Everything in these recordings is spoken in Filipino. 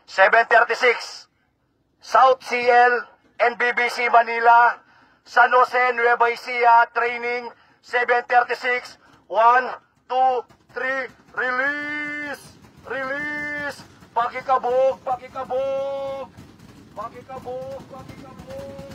7:36, South CL and BBC Manila, San Jose, Nueva Ecija, training, 7:36, 1, 2, 3, release! Release! Pakikabog! Pakikabog! Pakikabog! Pakikabog!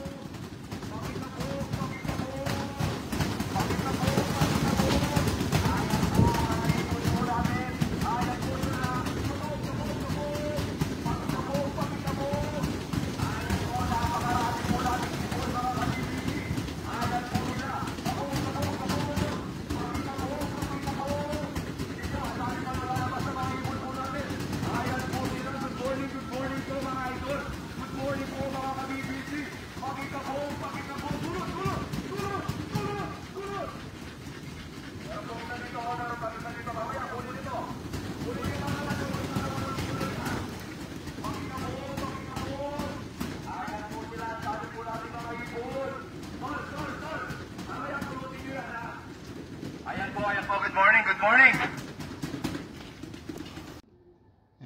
Good morning, good morning.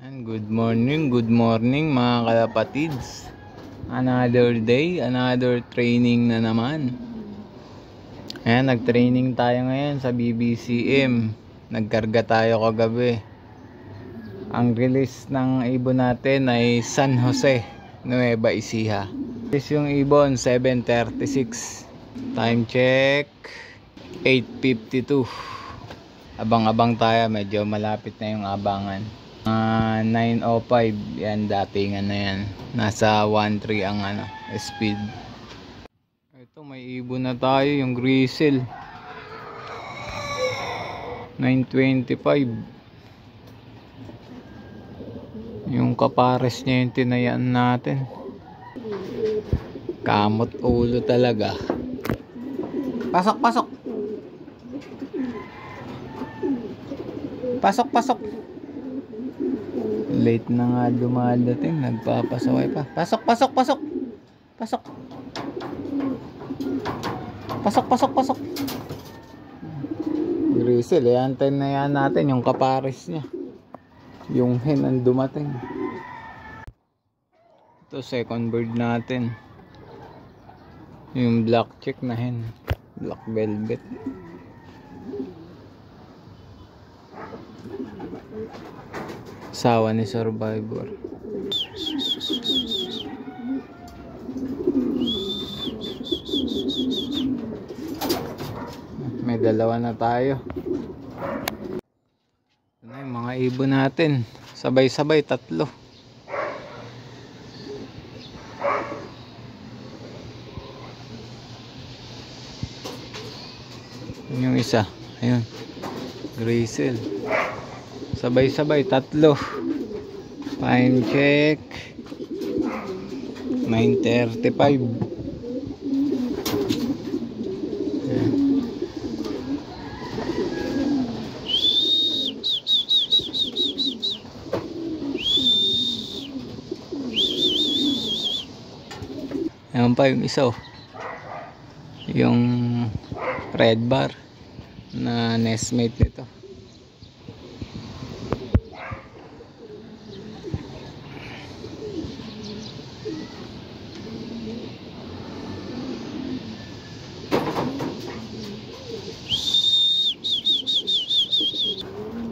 And good morning mga kalapatids. Another day, another training na naman. Ayan, nag-training tayo ngayon sa BBCM. Nagkarga tayo kagabi. Ang release ng ibon natin ay San Jose, Nueva Ecija. This yung ibon, 7:36. Time check, 8:52. Abang-abang tayo, medyo malapit na yung abangan. 9:05, yan datingan na yan. Nasa 1.3 ang speed. Ito, may ibon na tayo, yung grizzle. 9:25. Yung kapares niya yung tinayaan natin. Kamot ulo talaga. Pasok, pasok. Pasok, pasok. Late na nga dumadating, nagpapasaway pa. Pasok, pasok, pasok. Pasok. Pasok, pasok, pasok. Grizzle, antayin na yan natin yung kapares niya. Yung hen ang dumating. Ito second bird natin. Yung black chick na hen. Black velvet. Sawa ni Survivor. May dalawa na tayo. Ito na yung mga ibon natin. Sabay-sabay, tatlo. Yung isa, ayun, grizzle. Sabay-sabay, tatlo. Time check, 9:35. Ayan pa yung isa, oh. Yung red bar na nestmate nito.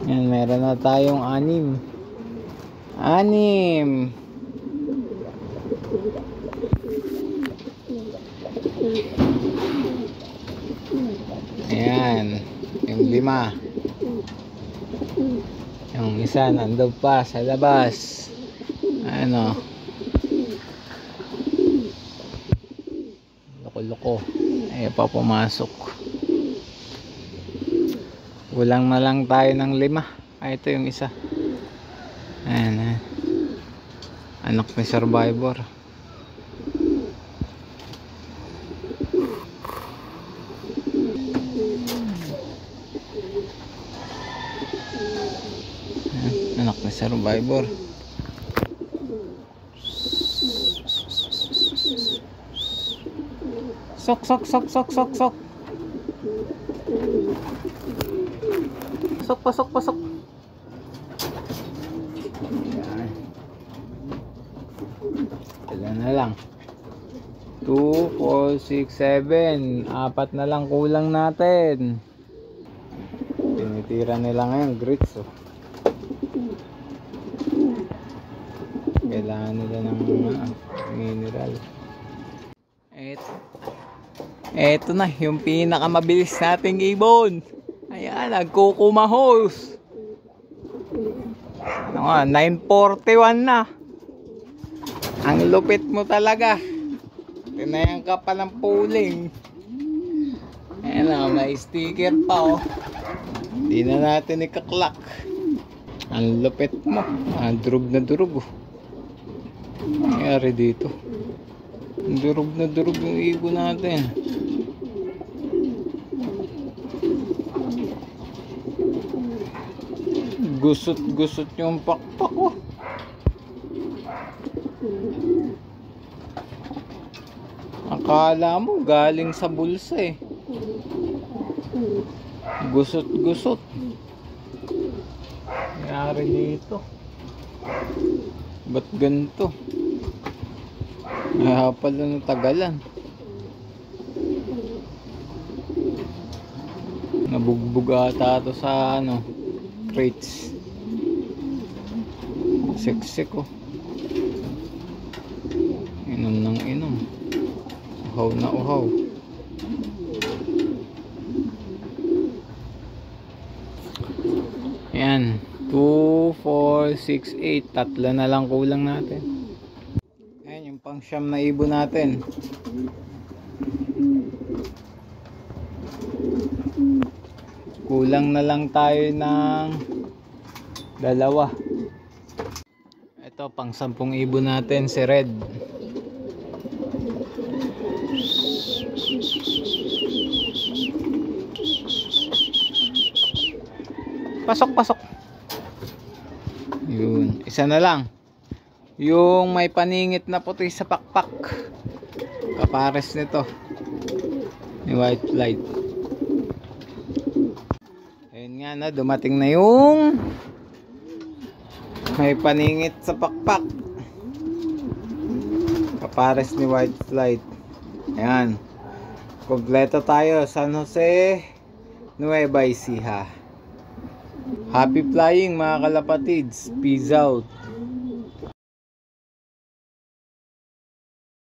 Yan, meron na tayong 6. 6. Ayan, yung 5. Yung isa nandun pa sa labas. Ano, loko-loko. Ayaw pa pumasok. Kulang na lang tayo ng 5. Ito yung isa. Ayan, anak ni Survivor. Anak ni Survivor. Sok, sok, sok, sok, sok, sok. Pasok, pasok, pasok. Ilan na lang? 2, 4, 6, 7. Apat na lang kulang natin. Tinitira nila ngayon grits, oh. Kailangan nila ng mineral. Eto na yung pinakamabilis nating ibon. Ayan, nagkukumahos. Ano nga, 9:41 na. Ang lupit mo talaga. Tinayan ka pa ng pooling. Ayan na, may sticker pa, oh. Hindi na natin ikaklak. Ang lupit mo. Durog na durog, oh. Nangyari dito. Durog na durog yung ibon natin. Gusot yung pakpak, oh. Akala mo galing sa bulsa, eh. Gusot. Nangyari dito. Ba't ganito? Kaya pala natagalan. Nabugbog ata ito sa crates. Siksik, oh. Inom ng inom. Uhaw na uhaw. Ayan. 2, 4, 6, 8. Tatlo na lang kulang natin. Ayan yung pang siyam na ibon natin. Kulang na lang tayo ng 2. Ito pang 10 ibon natin, si Red. Pasok. Yun, isa na lang. Yung may paningit na puti sa pakpak. Kapares nito. May white light. Ayun nga na, dumating na yung may paningit sa pakpak. Kapares ni white light. Ayan. Kompleto tayo. San Jose, Nueva Ecija. Happy flying mga kalapatids. Peace out.